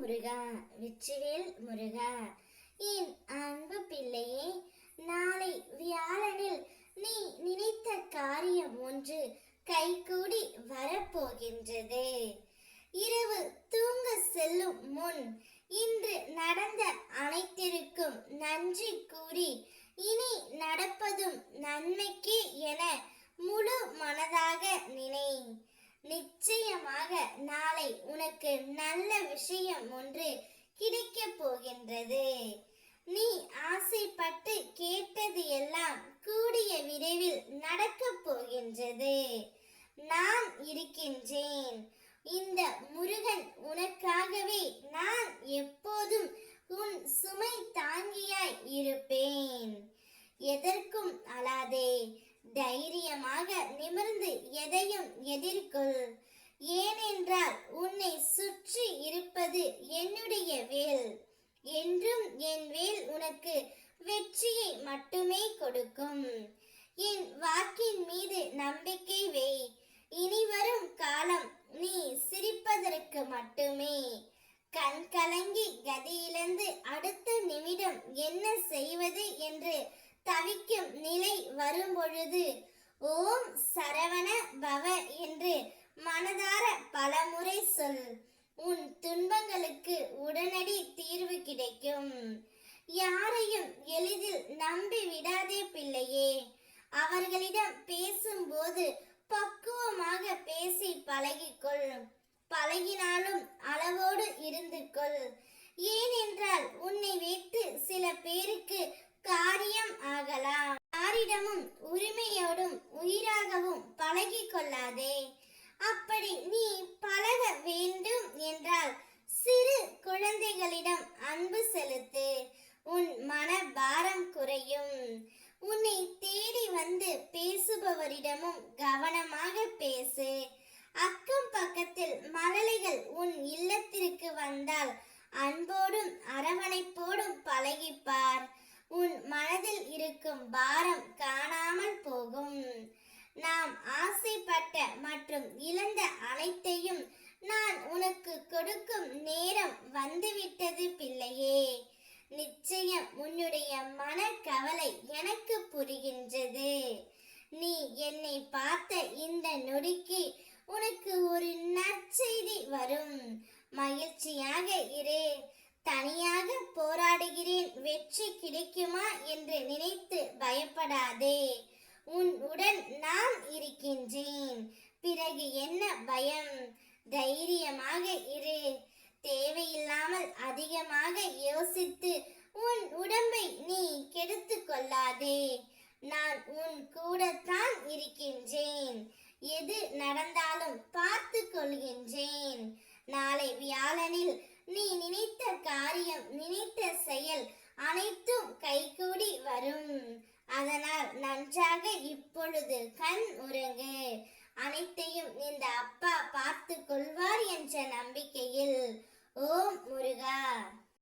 முருகா, வெற்றிவேல் முருகா. என் அன்பு பிள்ளையே, நாளை வியாழனில் நீ நினைத்த காரியம் ஒன்று கைகூடி வரப்போகின்றது. இரவு தூங்க செல்லும் முன் இன்று நடந்த அனைத்திற்கும் நன்றி கூறி இனி நடப்பதும் நன்மைக்கு என முழு மனதாக நினை. நிச்சயமாக நாளை உனக்கு நல்ல விஷயம் ஒன்று கிடைக்க போகின்றது. நீ ஆசைப்பட்டு கேட்டது எல்லாம் கூடிய விரைவில் நடக்க போகின்றது. நான் இருக்கின்றேன். இந்த முருகன் உனக்காகவே நான் எப்போதும் உன் சுமை தாங்கியாய் இருப்பேன். எதற்கும் அழாதே, தைரியமாக நிமிர்ந்து எதையும் எதிர்கொள். ஏனென்றால் உன்னை சுற்றி இருப்பது என்னுடைய வேல். என்றும் என் வேல் உனக்கு வெற்றியை மட்டுமே கொடுக்கும். என் வாக்கின் மீது நம்பிக்கை வை. இனி வரும் காலம் நீ சிரிப்பதற்கு மட்டுமே. கண் கலங்கி கதியிழந்து அடுத்த நிமிடம் என்ன செய்வது என்று தவிக்கும் நிலை வரும்பொழுது ஓம் சரவண பவ என்று மனதார பலமுறை சொல். உன் துன்பங்களுக்கு உடனடி தீர்வு கிடைக்கும். யாரையும் எளிதில் நம்பி விடாதே பிள்ளையே. அவர்களிடம் பேசும்போது பக்குவமாக பேசி பழகிக்கொள். பழகினாலும் அளவோடு இருந்து கொள். ஏனென்றால் உன்னை வைத்து சில பேருக்கு காரியம் ஆகலாம். யாரிடமும் உரிமையோடும் உயிராகவும் பழகி கொள்ளாதே. அப்படி நீ பழக வேண்டும் என்றால் சிறு குழந்தைகளிடம் அன்பு செலுத்து. உன் மன பாரம் குறையும். உன்னை தேடி வந்து பேசுபவரிடமும் கவனமாக பேசு. அக்கம் பக்கத்தில் மழலைகள் உன் இல்லத்திற்கு வந்தால் அன்போடும் அரவணைப்போடும் பழகிப்பார். உன் மனதில் இருக்கும் பாரம் காணாமல் போகும். நாம் ஆசைப்பட்ட மற்றும் இழந்த அனைத்தையும் நான் உனக்கு கொடுக்கும் நேரம் வந்துவிட்டது பிள்ளையே. நிச்சயம் உன்னுடைய மனக்கவலை எனக்கு புரிகின்றது. நீ என்னை பார்த்த இந்த நொடிக்கு உனக்கு ஒரு நற்செய்தி வரும். மகிழ்ச்சியாக இரு. தனியாக போராடுகிறேன், வெற்றி கிடைக்குமா என்று நினைத்து பயப்படாதே. உன் உடன் நான் இருக்கின்றேன். பிறகு என்ன பயம்? தைரியமாக இரு. தேவையில்லாமல் அதிகமாக யோசித்து உன் உடம்பை நீ கெடுத்து கொள்ளாதே. நான் உன் கூடத்தான் இருக்கின்றேன். எது நடந்தாலும் பார்த்து கொள்கின்றேன். நாளை வியாழனில் நீ நினைத்த காரியம், நினைத்த செயல் அனைத்தும் கைகூடி வரும். அதனால் நன்றாக இப்பொழுது கண் உறங்கு. அனைத்தையும் இந்த அப்பா பார்த்து கொள்வார் என்ற நம்பிக்கையில். ஓம் முருகா.